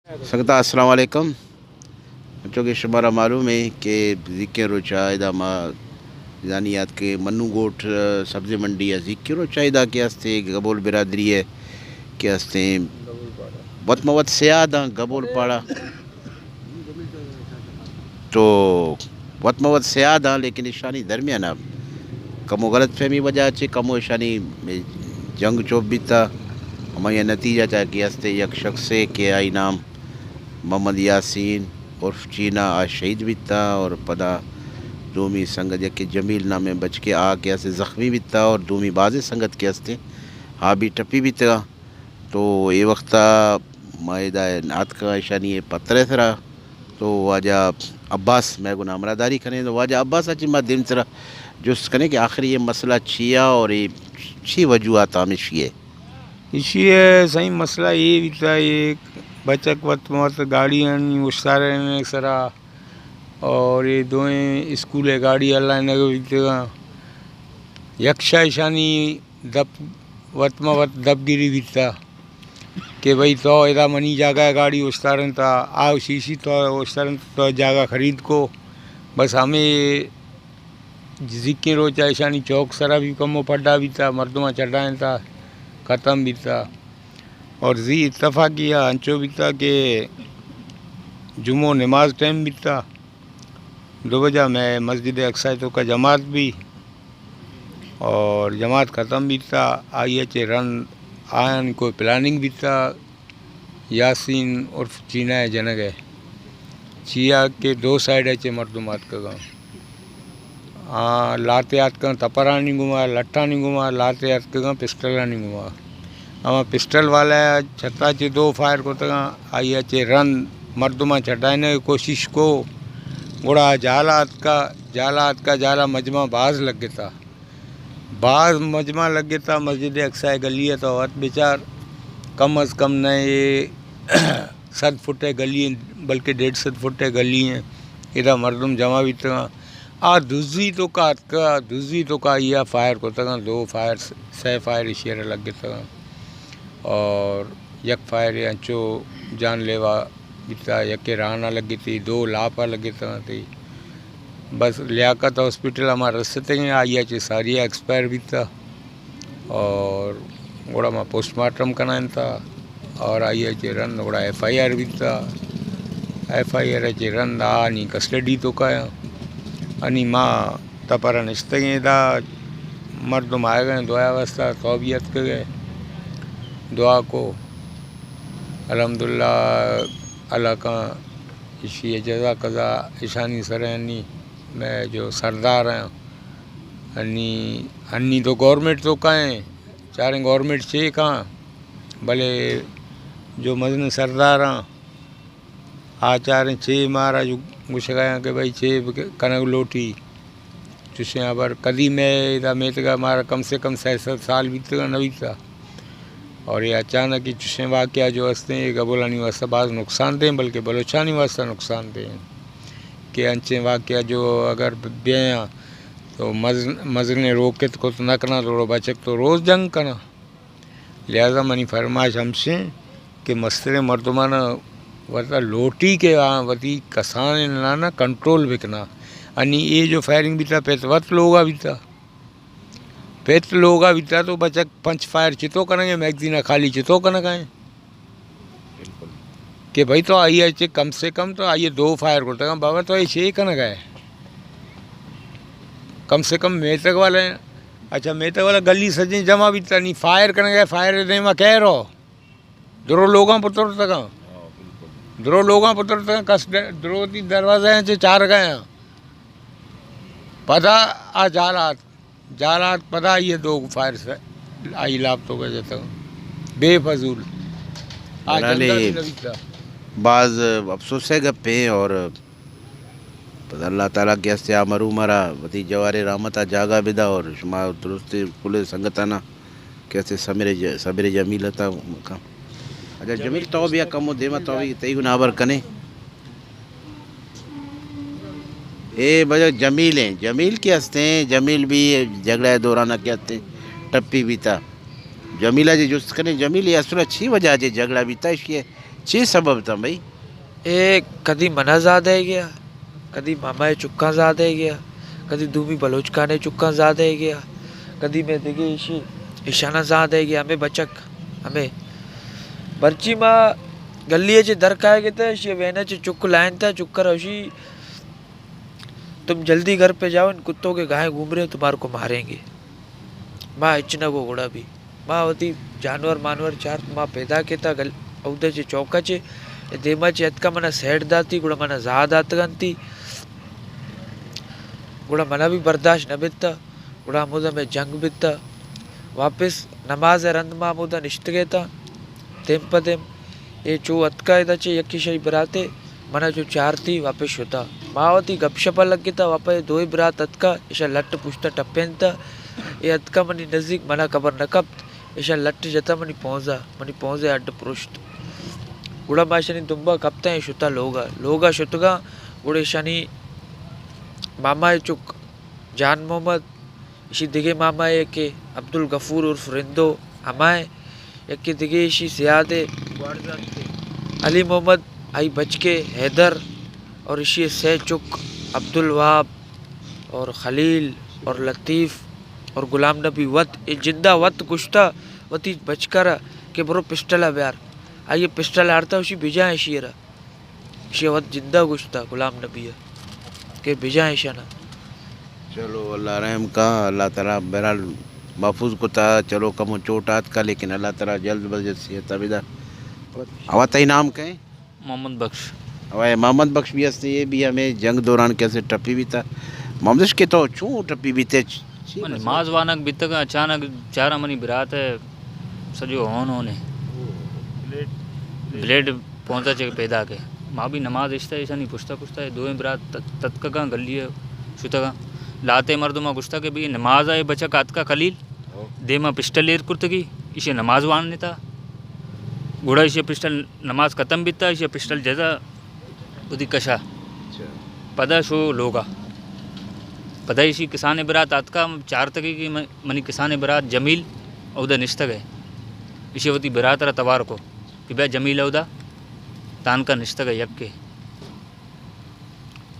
सकता अस्सलाम वालेकुम। चूँकि शुमारा मालूम है कि ज़िक्र चाहिदा मा जानियात के मन्नू गोट सब्ज़ी मंडी या ज़िक्र चाहिदा के हस्ते गबोल बिरादरी है के हस्ते वत मवत सियादा गबोल पाड़ा तो वत मवत सियादा लेकिन ईशानी दरमियान अब कमो गलत फहमी वजह चे कमो ईशानी जंग चोप भी था हमारे नतीजा चाहे कि हस्ते यक शख्स के आई नाम मोहम्मद यासीन उर्फ चीना आज शहीद भी था और पदा दूमी संगत के जमील नामे बच के आ के ऐसे ज़ख्मी भी था और दूमी बाज़ संगत के हस्ते हाँ भी टपी भी था। तो ये वक्त मायदा नात का ईशानी पत्र थरा तो वाजा अब्बास मैं गुना अमरादारी करें तो वाजा अब्बास अच्छी मत दिन तरह जुस करें कि आखिर ये मसला छिया और ये छी वजूहत आमिश ये इसी सही मसला ये भी था। ये बचक वत मत गाड़ियाँ उस सारे सरा और ये दोएं स्कूल गाड़ी अल्लाह ने यक्षा ईशानी दब वत वत दबगिरी भी था कि भाई तो एदा मनी जागा गाड़ी उस तरह था आओ शीशी तो उस तरह तो जागा खरीद को बस हमें जिक्र हो चाहे ईशानी चौक सरा भी कमो पड्डा भी था मर्दमा चढ़ाएं था ख़त्म भी था और जी इत्तफाकिया अंचो भी था कि जुम्मो नमाज टाइम भी था 2 बजे मैं मस्जिद अक्सा तो का जमात भी और जमात ख़त्म भी था आई अचे रन आयन कोई प्लानिंग भी था यासीन उर्फ चीना है जनक है चिया के 2 साइड अचे मर्दुमात का गाँव हाँ लाते याद कर तपरा नहीं घुमा लट्ठा नहीं घुमा लाते याद कर पिस्टल नहीं घुमा हम पिस्टल वाला छत्ता चे 2 फायर को तक आई अचे रन मर्दुमा चढ़ाने की कोशिश को गुड़ा जाला मजमा बाज लग गया था बाज मजमा लग गया था मस्जिद अक्सा गली है तो हथ बेचार कम अज़ कम न ये 7 फुट गली बल्कि 1.5 फुट गली हैं इधर मर्दुम जमा भी था आ दूसरी तो का यह फायर को तक 2 फायर 6 फायर इशारे लग गया था और यक फायर अंचो जानलेवा भी था यके राना लगी थी 2 लापा लगे थी बस लियाकत हॉस्पिटल हमारे रस्ते हैं आई चे सारी एक्सपायर भी था और गोड़ा में पोस्टमार्टम कराइन था और आई चे रन गोड़ा FIR भी था FIR चे रन आनी कस्टडी तो का अनि माँ तपरा निश्ते दा मर्दम आए गए दुआ वास्ता तौबियत के गए दुआ को अल्हम्दुलिल्लाह अल्लाह का इसी जज़ा कज़ा ईशानी सरहनी मैं जो सरदार हैं अन्नी तो गवर्नमेंट तो कहें चारे गवर्नमेंट छे कहाँ भले जो मजन सरदार हैं आचार्य छे मारा जो गुस्सा के भाई छे कनक लोटी चुसे यहाँ पर कदी मैं तो मारा कम से कम 6-7 साल बीतगा न बीता और ये अचानक ही चुसे वाक़या जो हंसते हैं गबोलानी वास्ता बाज़ नुकसान दें बल्कि बलोचानी वास्ता नुकसान दें कि अंचे वाक़या जो अगर बेया तो मज़र ने रोके तो न करना थोड़ा बचक तो रोज़ जंग करना लिहाजा मनी फरमाइश हमसे कि मस्तर मर्दमाना वता लोटी के वती कसान ना कंट्रोल बिकना अनि ये जो फायरिंग भी था पेतवत लोगा भी था तो बचक 5 फायर चितो करेंगे मैगजीना खाली चितो करना कहें कि भाई तो आइए चे कम से कम तो आइए 2 फायर करते बाबा तो ये 6 करना गए कम से कम मेतक वाले अच्छा मेतक वाला गली सजे जमा भी था नहीं फायर करने गए फायर देने में कह रहो द्रो लोगों पुत्र तक द्रो लोगों पुत्र तक कस द्रो दरवाजे हैं 4 गए पता आ जालात पता ये 2 फायर से आई लाभ तो गए तक बेफजूल बाज़ अफसोस है गप्पे और अल्लाह ताला के हस्ते मरू मरा वती जवारे रहमता जागा बिदा और शुमा दुरुस्त कुल संगताना कैसे सबरे जमील था अच्छा जमील तो भी कम देवा तो भी तई गुनाबर कने ए बजा जमील हैं जमील के हस्ते हैं जमील भी झगड़ा दौराना के हस्ते टप्पी भी था जमीला जी जुस्त कने जमील ये असुर अच्छी वजह जे झगड़ा भी था इसलिए ची सबब था भाई? ये कदी मनाजाद है गया, कदी मामाए चुक्का जाद है गया, कदी दूमी बलोचका ने चुक्का जाद है गया, कदी में दिगे इशी ईशाना जाद है गया। हमें बचक हमें बर्ची माँ गली चे दर का गए थे ये वेना चे चुक लाइन था चुक्कर उसी तुम जल्दी घर पे जाओ, इन कुत्तों के गाय घूम रहे तुम्हारे को मारेंगे। माँ इचना को घोड़ा भी माँ होती जानवर मानवर चार माँ पैदा के था गल उधर चे चौका चे देमा चे अतका मना सेठ दाती गुड़ा मना ज़ाद आतगंती गुड़ा मना भी बर्दाश्त न बिता गुड़ा मुदा में जंग बिता वापस नमाज रंद माँ मुदा निश्त गए था तेम पदेम ये चो अतका इधर चे यकी शई बराते मना जो चार थी वापस होता मावती गपशपा लग गया था वापस दो ही बरात अतका ऐसा लट पुछता टप्पेन था ये अतका मनी नज़दीक मना खबर न कब ऐसा लट जता मनी पहुँचे अड्ड पृष्ठ गुड़ा माशनी तुम्बा कपता है शुता लोगा शुतगा गुड़े शनी मामा चुक जान मोहम्मद इसी दिगे मामा है के अब्दुल गफूर उर्फ रिंदो हमाए एक के दिगे इसी सियादे अली मोहम्मद आई बचके हैदर और इसी से चुक अब्दुल वहाब और खलील और लतीफ़ और गुलाम नबी वत ये जिंदा वत कुश्ता वती बचकर के बरो पिस्टल ब्यार आइए पिस्टल हारता उसी बिजा है शेरा शेवत जिंदा गुश्ता गुलाम नबी के बिजा है शाना। चलो अल्लाह रहम का, अल्लाह ताला बहरहाल महफूज को था। चलो कम चोटात का, लेकिन अल्लाह ताला जल्द बजत से तबिदा हवा तई नाम कहें मोहम्मद बख्श। हवा मोहम्मद बख्श भी हंसते ये भी हमें जंग दौरान कैसे टप्पी भी था मोहम्मद के तो चूँ टप्पी भी थे नमाज वानक बितक अचानक चारा मनी बिरात है सजो होने ब्लेड पहुंचा चे पैदा के माँ भी नमाज इश्ता ऐसा नहीं पुछता है दो बिरात तत्का गली है शुतगा लाते मर्दमा गुश्ता के भी नमाज आए बचा कात का खलील दे माँ पिस्टल लेर कुर्तगी इसे नमाज वान नहीं था घोड़ा इसे पिस्टल नमाज ख़त्म बीता इसे पिस्टल जजा उदी कशा पदा शो लोगा पदा इसी किसान बरात आतका चार तक की मनी किसान बरात जमील उदा निश्तक है इसे वती बरात रहा तवार को कि भाई जमील उदा तान का निश्तक है यक के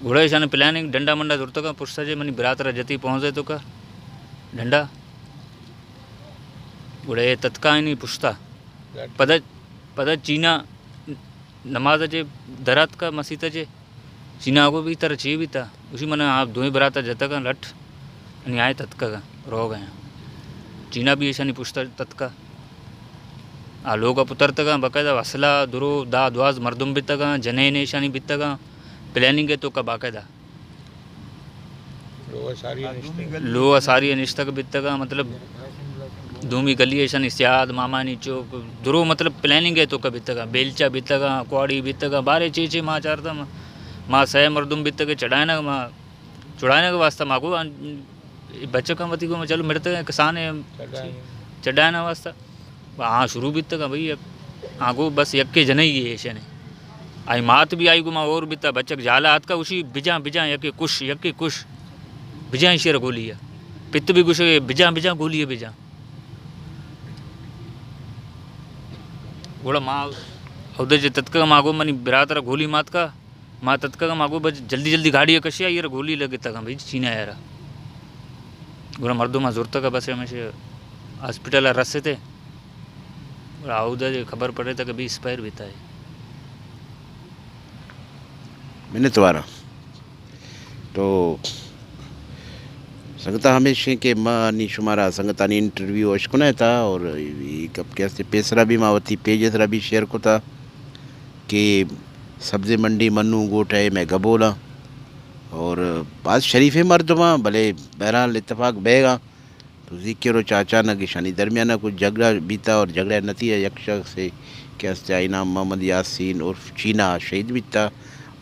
घोड़ा ईशा ने प्लानिंग डंडा मंडा जुड़ता का पुष्टा जे मनी बरात रहा जती पहुँचे तो का डंडा घोड़े तत्का नहीं पुछता पदा पदा चीना नमाज जे दरात का मसीता जे चीना को भी तरह चाहिए भी था उसी मैंने आप दो ही बराता जता का लठ नहीं आए तत्का का रो गए चीना भी ऐसा नहीं पूछता तत्का आ लोग पुतर तक बाकायदा असला दुरो दा द्वाज मरदुम भी तक जने ने ऐसा नहीं बीत तक प्लानिंग है तो का बाकायदा लो सारी अनिश्त का बीत तक मतलब धूमी गली ऐसा नहीं सियाद मामा नी चौक दुरो मतलब प्लानिंग है तो का बीत तक बेलचा बीत तक कुआड़ी बीत तक बारे चे माँ चारता माँ सह मरदुम बीत के चढ़ाने का माँ चढ़ाने का वास्ता माँ को बच्चे का मती को चलो मेरे तक किसान है चढ़ाने वास्ता हाँ शुरू बीत तक भाई आगो बस यक के जने ही है ऐसे ने आई मात भी आई गुमा और बीता बच्चक जाला हाथ का उसी बिजा बिजा यके कुश बिजा ही शेर गोली है पित्त भी कुछ बिजा गोली है बिजा घोड़ा माँ उधर जो तत्का मागो मनी बिरात रहा गोली मात का माँ तत्का मागो बस जल्दी गाड़ी है कशिया यार गोली लगे तक भाई चीना यार घोड़ा मर्दों माँ जोर तक बस हमेशा हॉस्पिटल रस्ते थे उधर खबर पड़े था कभी एक्सपायर भी था मैंने तुम्हारा तो संगता हमेशा के माँ नी शुमारा संगता नी इंटरव्यू अशकुना था और कब कैसे पेसरा भी मावती पेजरा भी शेयर को था कि सब्ज़ी मंडी मन्नू गोट है मैं गबोला और बात शरीफ मर्दमा भले बहरहाल इतफाक़ बेगा तो जिक्र चाचा न कि शानी दरमियाना कुछ झगड़ा बीता और झगड़ा नतीजा एक शख्स से के हस्ते इनाम मोहम्मद यासीन उर्फ चीना शहीद बीता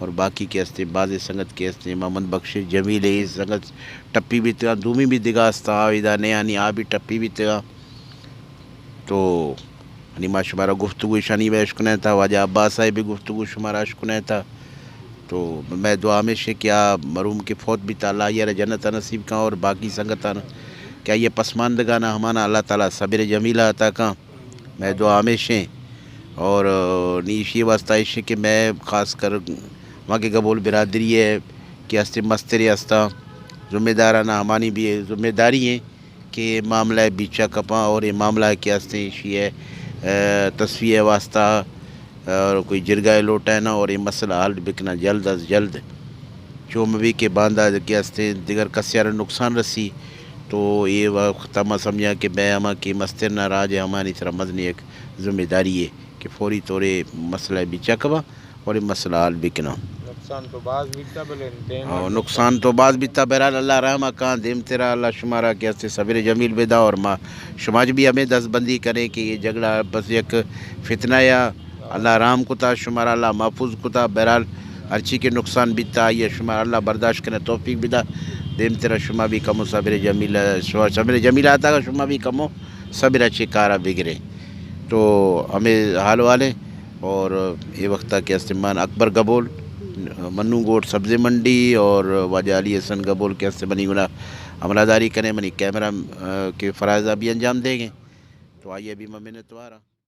और बाकी के हस्ते बाज़ संगत के हस्ते मोहम्मद बख्श जमील संगत टप्पी बीता दूमी भी दिगास्ता आविदा नया आ भी टप्पी बीता तो हनीमा शुमारा गुफ्तगू शानी में अशकुन था वाजा अब्बास साहिब भी गुफ्तगू शुमारा अशकुन था तो मैं दुआ में से क्या मरूम के फौत भी ताला यार जन्नत नसीब का और बाकी संगत क्या ये पसमानदगाना हमारा अल्लाह ताला सब्र जमीला अता का मैं दुआ में से और नीश ये वास्ता इश्य कि मैं ख़ास कर वहाँ के गबोल बिरादरी है कि हस्ते मस्तरे हस्ता ज़िम्मेदाराना हमारी भी ज़िम्मेदारी है कि मामला बीचा कपा और ये मामला के हस्ते इशी है तस्वीर वास्ता और कोई जिरगाए लोटाना और ये मसला हल बिकना जल्द अज जल्द चोमवी के बांधा के हस्ते दिगर कस्यार नुकसान रसी तो ये वक्त मैं समझा कि मैं हमा की मस्तर नाराज है हमारी तरह मजनी एक ज़िम्मेदारी है कि फौरी तौर मसला बीचा कबा और ये मसला हल बिकना नुकसान तो बाद बीता भले और नुकसान तो बाद बीता बहरहाल अल्लाह रहमा कहाँ देम तेरा अल्लाह शुमारा के हस्ते सबेरे जमील बेदा और माँ शुमाज भी हमें दस्तबंदी करें कि ये झगड़ा बस एक फितना या अल्लाह राम कुता शुमारा अल्लाह महफूज कुता बहरहाल हर चीज़ के नुकसान बीता ये शुमार अल्लाह बर्दाश्त करने तौफीक बिदा देम तेरा शुमा भी कमो सबेरे जमीला आता का शुमा भी कमो सबेर अच्छे कारा बिगड़े तो हमें हाल वाले और ये वक्त के इस्तेमाल अकबर गबोल मन्नू गोट सब्ज़ी मंडी और वाजा अली हसन गबोल के हस्ते बनी गुना अमलादारी करें मनी कैमरा के फ़राज़ा भी अंजाम देंगे तो आइए अभी मैं मिन्नत वारा